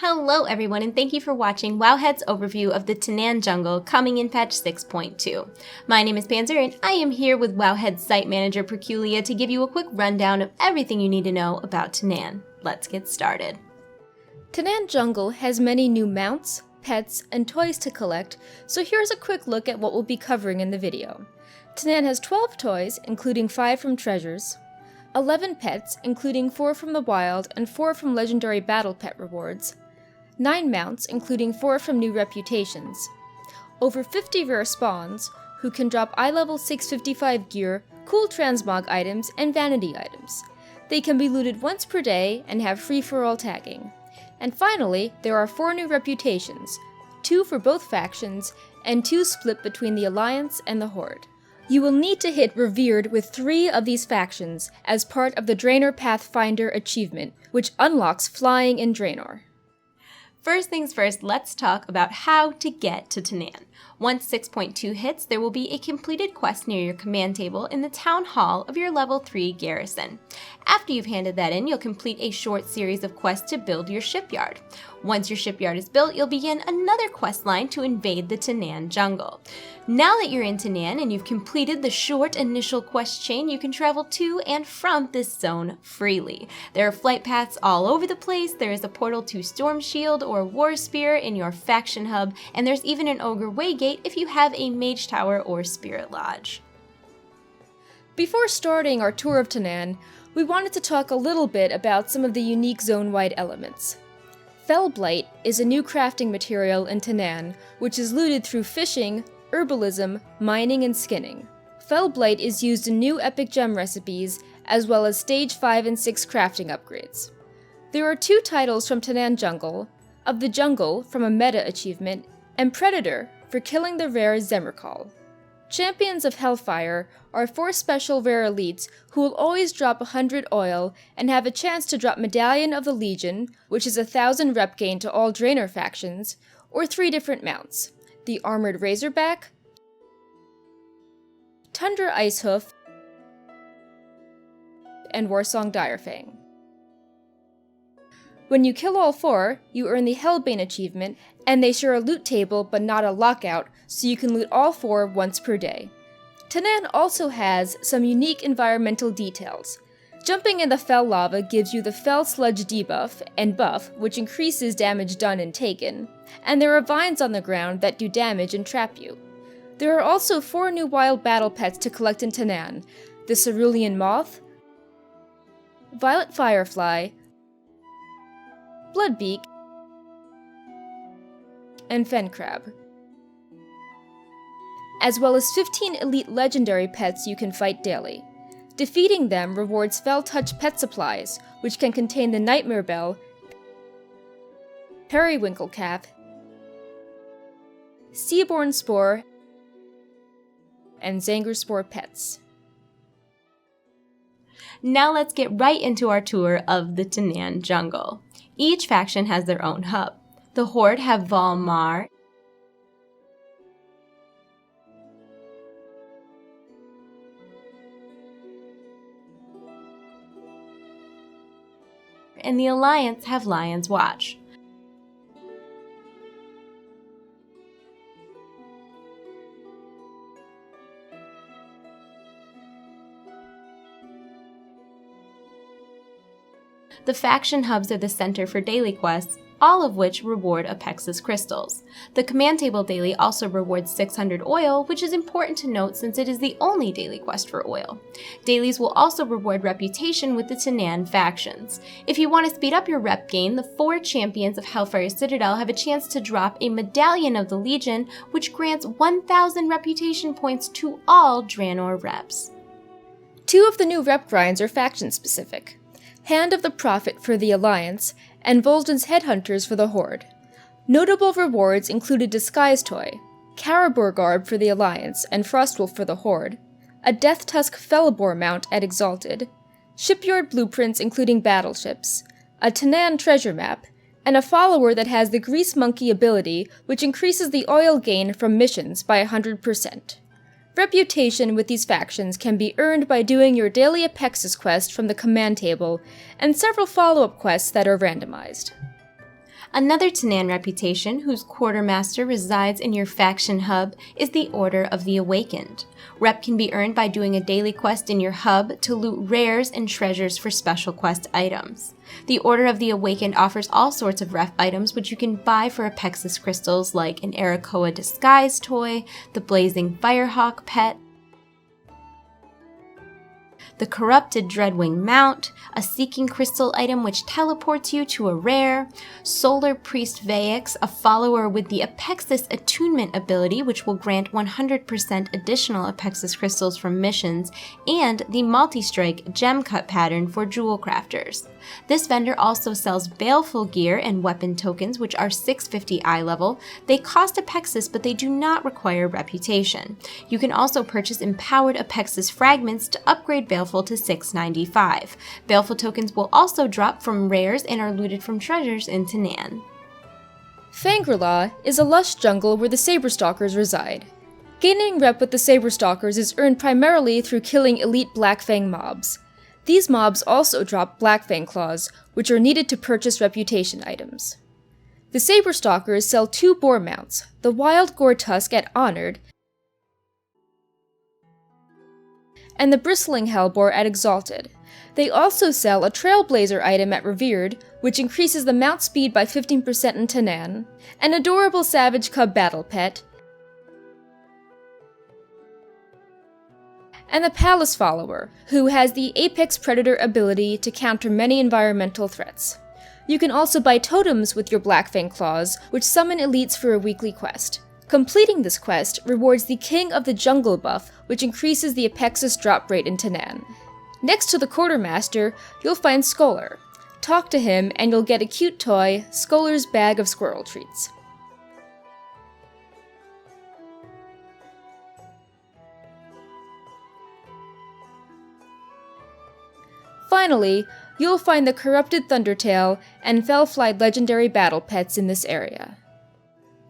Hello everyone, and thank you for watching Wowhead's overview of the Tanaan Jungle coming in patch 6.2. My name is Panzer and I am here with Wowhead's site manager Perculia to give you a quick rundown of everything you need to know about Tanaan. Let's get started. Tanaan Jungle has many new mounts, pets, and toys to collect, so here's a quick look at what we'll be covering in the video. Tanaan has 12 toys, including 5 from treasures, 11 pets, including 4 from the wild and 4 from legendary battle pet rewards, 9 mounts, including 4 from new reputations, over 50 rare spawns, who can drop eye level 655 gear, cool transmog items, and vanity items. They can be looted once per day and have free-for-all tagging. And finally, there are 4 new reputations, 2 for both factions, and 2 split between the Alliance and the Horde. You will need to hit Revered with 3 of these factions as part of the Draenor Pathfinder achievement, which unlocks flying in Draenor. First things first, let's talk about how to get to Tanaan. Once 6.2 hits, there will be a completed quest near your command table in the town hall of your level 3 garrison. After you've handed that in, you'll complete a short series of quests to build your shipyard. Once your shipyard is built, you'll begin another quest line to invade the Tanaan Jungle. Now that you're in Tanaan and you've completed the short initial quest chain, you can travel to and from this zone freely. There are flight paths all over the place, there is a portal to Storm Shield or War Spear in your faction hub, and there's even an Ogre Waygate if you have a Mage Tower or Spirit Lodge. Before starting our tour of Tanaan, we wanted to talk a little bit about some of the unique zone-wide elements. Fel Blight is a new crafting material in Tanaan, which is looted through fishing, herbalism, mining, and skinning. Fel Blight is used in new epic gem recipes, as well as stage 5 and 6 crafting upgrades. There are 2 titles from Tanaan Jungle, Of the Jungle from a meta achievement, and Predator for killing the rare Zemercall. Champions of Hellfire are 4 special rare elites who will always drop 100 oil and have a chance to drop Medallion of the Legion, which is 1,000 rep gain to all Draenor factions, or 3 different mounts: the Armored Razorback, Tundra Icehoof, and Warsong Direfang. When you kill all 4, you earn the Hellbane achievement, and they share a loot table but not a lockout, so you can loot all 4 once per day. Tanaan also has some unique environmental details. Jumping in the Fel lava gives you the Fel Sludge debuff and buff, which increases damage done and taken, and there are vines on the ground that do damage and trap you. There are also 4 new wild battle pets to collect in Tanaan: the Cerulean Moth, Violet Firefly, Bloodbeak, and Fen Crab, as well as 15 elite legendary pets you can fight daily. Defeating them rewards Fel Touch pet supplies, which can contain the Nightmare Bell, Periwinkle Cap, Seaborn Spore, and Zanger Spore pets. Now let's get right into our tour of the Tanaan Jungle. Each faction has their own hub. The Horde have Valmar, and the Alliance have Lion's Watch. The faction hubs are the center for daily quests, all of which reward Apexis crystals. The command table daily also rewards 600 oil, which is important to note since it is the only daily quest for oil. Dailies will also reward reputation with the Tanaan factions. If you want to speed up your rep gain, the 4 champions of Hellfire Citadel have a chance to drop a Medallion of the Legion, which grants 1,000 reputation points to all Draenor reps. 2 of the new rep grinds are faction-specific: Hand of the Prophet for the Alliance, and Vol'jin's Headhunters for the Horde. Notable rewards include a Disguise Toy, Caribor Garb for the Alliance and Frostwolf for the Horde, a Death Tusk Felibor mount at Exalted, shipyard blueprints including battleships, a Tanaan treasure map, and a follower that has the Grease Monkey ability, which increases the oil gain from missions by 100%. Reputation with these factions can be earned by doing your daily Apexis quest from the command table, and several follow-up quests that are randomized. Another Tanaan reputation whose quartermaster resides in your faction hub is the Order of the Awakened. Rep can be earned by doing a daily quest in your hub to loot rares and treasures for special quest items. The Order of the Awakened offers all sorts of ref items which you can buy for Apexis crystals like an Arakoa disguise toy, the Blazing Firehawk pet, the Corrupted Dreadwing mount, a Seeking Crystal item which teleports you to a rare, Solar Priest Vaix, a follower with the Apexis Attunement ability which will grant 100% additional Apexis crystals from missions, and the Multi-Strike Gem Cut pattern for jewel crafters. This vendor also sells Baleful gear and weapon tokens which are 650 eye level. They cost Apexis but they do not require reputation. You can also purchase empowered Apexis fragments to upgrade Baleful to 695. Baleful tokens will also drop from rares and are looted from treasures in Tanaan. Fangrelau is a lush jungle where the Saberstalkers reside. Gaining rep with the Saberstalkers is earned primarily through killing elite Blackfang mobs. These mobs also drop Blackfang claws, which are needed to purchase reputation items. The Saberstalkers sell 2 boar mounts, the Wild Gore Tusk at Honored, and the Bristling Hellboar at Exalted. They also sell a Trailblazer item at Revered, which increases the mount speed by 15% in Tanaan, an adorable Savage Cub battle pet, and the Palace Follower, who has the Apex Predator ability to counter many environmental threats. You can also buy totems with your Blackfang claws, which summon elites for a weekly quest. Completing this quest rewards the King of the Jungle buff, which increases the Apexis drop rate in Tanaan. Next to the Quartermaster, you'll find Scholar. Talk to him and you'll get a cute toy, Scholar's Bag of Squirrel Treats. Finally, you'll find the Corrupted Thundertail and Felflight legendary battle pets in this area.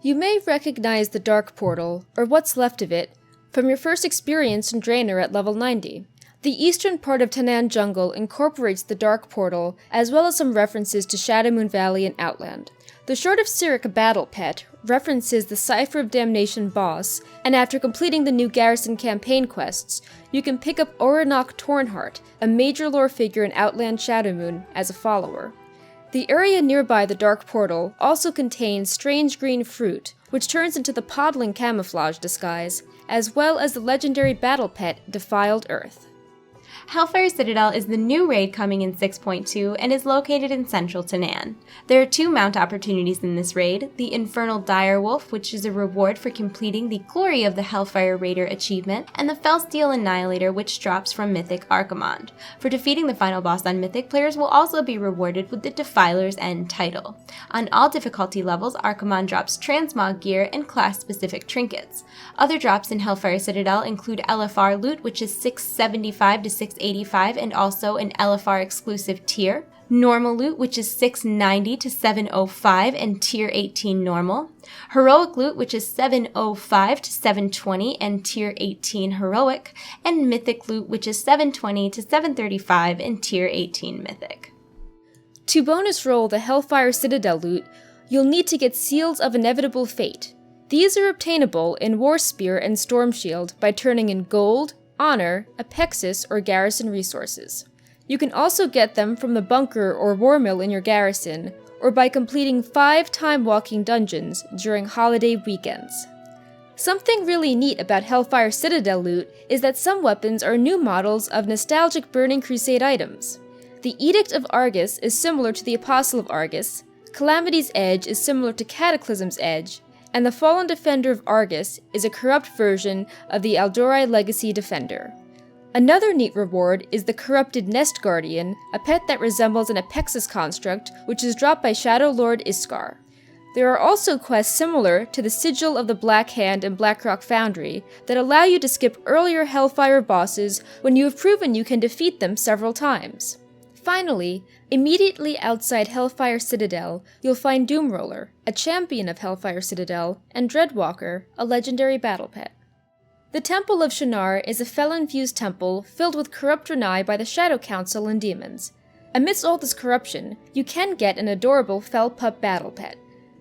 You may recognize the Dark Portal, or what's left of it, from your first experience in Draenor at level 90. The eastern part of Tanaan Jungle incorporates the Dark Portal, as well as some references to Shadowmoon Valley and Outland. The Short of Cyric battle pet references the Cipher of Damnation boss, and after completing the new Garrison campaign quests, you can pick up Oranok Tornheart, a major lore figure in Outland Shadowmoon, as a follower. The area nearby the Dark Portal also contains strange green fruit, which turns into the Podling camouflage disguise, as well as the legendary battle pet Defiled Earth. Hellfire Citadel is the new raid coming in 6.2 and is located in central Tanaan. There are 2 mount opportunities in this raid, the Infernal Direwolf, which is a reward for completing the Glory of the Hellfire Raider achievement, and the Felsteel Annihilator, which drops from Mythic Archimond. For defeating the final boss on Mythic, players will also be rewarded with the Defiler's End title. On all difficulty levels, Archimond drops transmog gear and class-specific trinkets. Other drops in Hellfire Citadel include LFR loot, which is 675 to 685 and also an LFR exclusive tier, normal loot which is 690 to 705 and tier 18 normal, heroic loot which is 705 to 720 and tier 18 heroic, and mythic loot which is 720 to 735 and tier 18 mythic. To bonus roll the Hellfire Citadel loot, you'll need to get Seals of Inevitable Fate. These are obtainable in War Spear and Storm Shield by turning in gold, honor, Apexis, or garrison resources. You can also get them from the bunker or war mill in your garrison, or by completing 5 time-walking dungeons during holiday weekends. Something really neat about Hellfire Citadel loot is that some weapons are new models of nostalgic Burning Crusade items. The Edict of Argus is similar to the Apostle of Argus, Calamity's Edge is similar to Cataclysm's Edge, and the Fallen Defender of Argus is a corrupt version of the Aldorai Legacy Defender. Another neat reward is the Corrupted Nest Guardian, a pet that resembles an Apexis construct, which is dropped by Shadow Lord Iskar. There are also quests similar to the Sigil of the Black Hand and Blackrock Foundry that allow you to skip earlier Hellfire bosses when you have proven you can defeat them several times. Finally, immediately outside Hellfire Citadel, you'll find Doomroller, a champion of Hellfire Citadel, and Dreadwalker, a legendary battle pet. The Temple of Shannara is a fel-infused temple filled with corrupt Draenei by the Shadow Council and demons. Amidst all this corruption, you can get an adorable Fel Pup battle pet.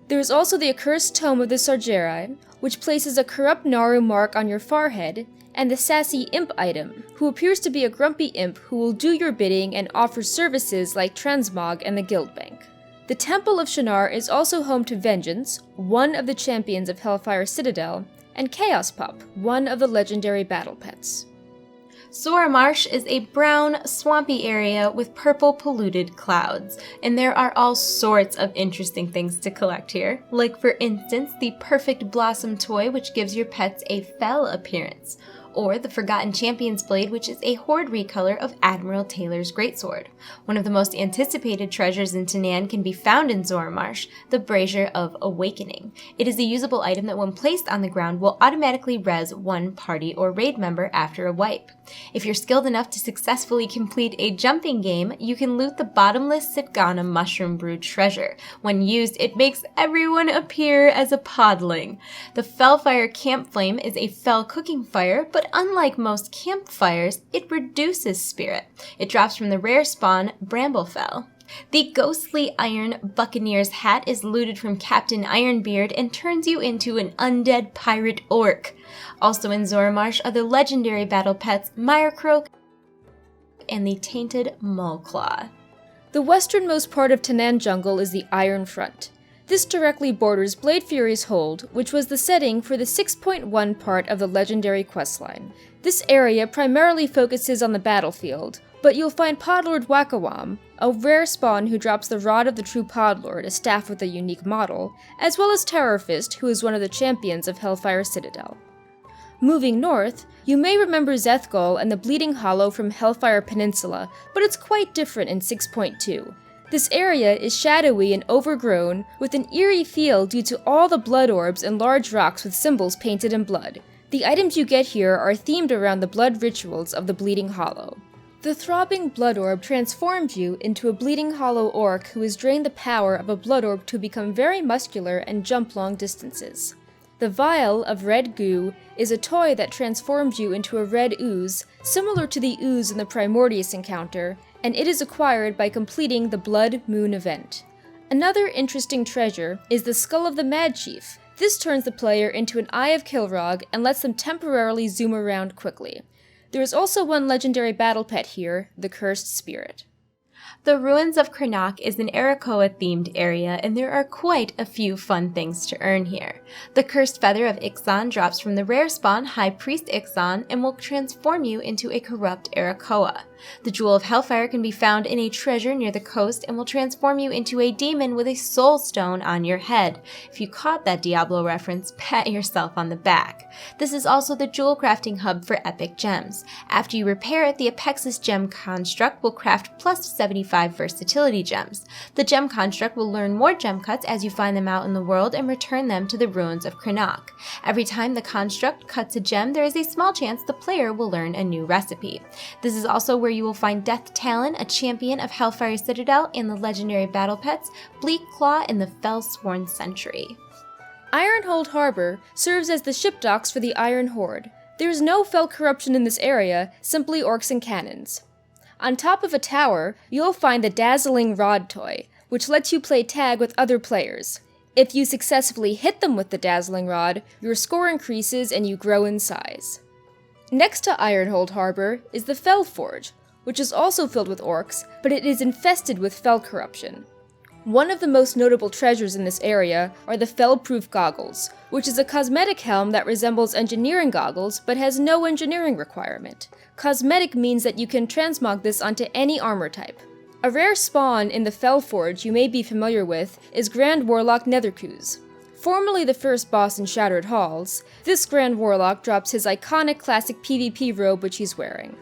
There is also the Accursed Tome of the Sargerii, which places a corrupt Naru mark on your forehead, and the Sassy Imp item, who appears to be a grumpy imp who will do your bidding and offers services like transmog and the Guild Bank. The Temple of Shannara is also home to Vengeance, one of the champions of Hellfire Citadel, and Chaos Pup, one of the legendary battle pets. Zora Marsh is a brown, swampy area with purple polluted clouds, and there are all sorts of interesting things to collect here, like for instance the Perfect Blossom toy, which gives your pets a fel appearance, or the Forgotten Champion's Blade, which is a horde recolor of Admiral Taylor's greatsword. One of the most anticipated treasures in Tanaan can be found in Zora Marsh, the Brazier of Awakening. It is a usable item that when placed on the ground will automatically res one party or raid member after a wipe. If you're skilled enough to successfully complete a jumping game, you can loot the bottomless Sitgana mushroom brood treasure. When used, it makes everyone appear as a podling. The Felfire Camp Flame is a fel cooking fire, but unlike most campfires, it reduces spirit. It drops from the rare spawn Bramblefell. The Ghostly Iron Buccaneer's hat is looted from Captain Ironbeard and turns you into an undead pirate orc. Also in Zora Marsh are the legendary battle pets Mirecroak and the Tainted Maulclaw. The westernmost part of Tanaan Jungle is the Iron Front. This directly borders Blade Fury's Hold, which was the setting for the 6.1 part of the legendary questline. This area primarily focuses on the battlefield, but you'll find Podlord Wakawam, a rare spawn who drops the Rod of the True Podlord, a staff with a unique model, as well as Terrorfist, who is one of the champions of Hellfire Citadel. Moving north, you may remember Zethgol and the Bleeding Hollow from Hellfire Peninsula, but it's quite different in 6.2. This area is shadowy and overgrown, with an eerie feel due to all the blood orbs and large rocks with symbols painted in blood. The items you get here are themed around the blood rituals of the Bleeding Hollow. The throbbing blood orb transforms you into a Bleeding Hollow orc who has drained the power of a blood orb to become very muscular and jump long distances. The Vial of Red Goo is a toy that transforms you into a red ooze, similar to the ooze in the Primordius encounter, and it is acquired by completing the Blood Moon event. Another interesting treasure is the Skull of the Mad Chief. This turns the player into an Eye of Kilrog and lets them temporarily zoom around quickly. There is also one legendary battle pet here, the Cursed Spirit. The Ruins of Krenak is an Arakoa-themed area, and there are quite a few fun things to earn here. The Cursed Feather of Ixon drops from the rare spawn High Priest Ixon and will transform you into a corrupt Arakoa. The Jewel of Hellfire can be found in a treasure near the coast and will transform you into a demon with a soul stone on your head. If you caught that Diablo reference, pat yourself on the back. This is also the jewel crafting hub for epic gems. After you repair it, the Apexis gem construct will craft plus 75 versatility gems. The gem construct will learn more gem cuts as you find them out in the world and return them to the Ruins of Krenak. Every time the construct cuts a gem, there is a small chance the player will learn a new recipe. This is also where you will find Death Talon, a champion of Hellfire Citadel, and the legendary battle pets Bleak Claw and the Fellsworn Sentry. Ironhold Harbor serves as the ship docks for the Iron Horde. There is no fel corruption in this area, simply orcs and cannons. On top of a tower, you'll find the Dazzling Rod toy, which lets you play tag with other players. If you successfully hit them with the Dazzling Rod, your score increases and you grow in size. Next to Ironhold Harbor is the Fel Forge, which is also filled with orcs, but it is infested with fel corruption. One of the most notable treasures in this area are the Fel-proof goggles, which is a cosmetic helm that resembles engineering goggles but has no engineering requirement. Cosmetic means that you can transmog this onto any armor type. A rare spawn in the Fel Forge you may be familiar with is Grand Warlock Netherkuz. Formerly the first boss in Shattered Halls, this Grand Warlock drops his iconic classic PvP robe which he's wearing.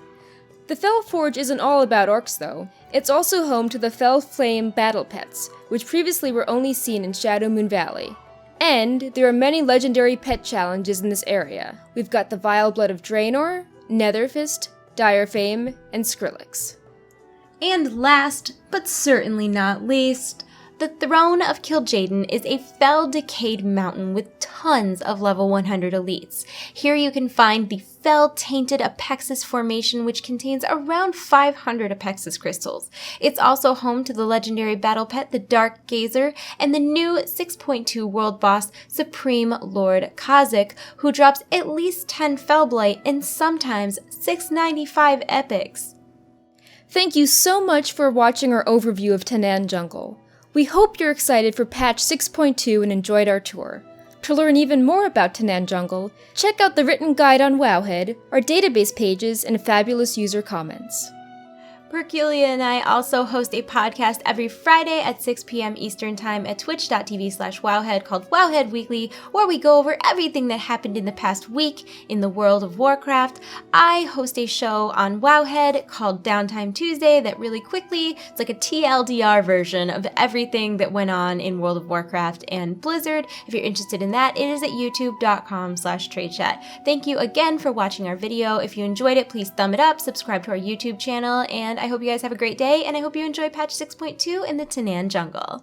The Fel Forge isn't all about orcs though. It's also home to the Fel Flame battle pets, which previously were only seen in Shadow Moon Valley. And there are many legendary pet challenges in this area. We've got the Vile Blood of Draenor, Netherfist, Direfame, and Skrillex. And last, but certainly not least, the The Throne of Kiljaden is a fell decayed mountain with tons of level 100 elites. Here you can find the Fel-tainted Apexis formation, which contains around 500 Apexis crystals. It's also home to the legendary battle pet, the Dark Gazer, and the new 6.2 world boss, Supreme Lord Kha'Zix, who drops at least 10 Felblight and sometimes 695 epics. Thank you so much for watching our overview of Tanaan Jungle. We hope you're excited for patch 6.2 and enjoyed our tour. To learn even more about Tanaan Jungle, check out the written guide on Wowhead, our database pages, and fabulous user comments. Perculia and I also host a podcast every Friday at 6 p.m. Eastern Time at twitch.tv/Wowhead called Wowhead Weekly, where we go over everything that happened in the past week in the world of Warcraft. I host a show on Wowhead called Downtime Tuesday that really quickly, it's like a TLDR version of everything that went on in World of Warcraft and Blizzard. If you're interested in that, it is at youtube.com/tradechat. Thank you again for watching our video. If you enjoyed it, please thumb it up, subscribe to our YouTube channel, and I hope you guys have a great day, and I hope you enjoy patch 6.2 in the Tanaan Jungle.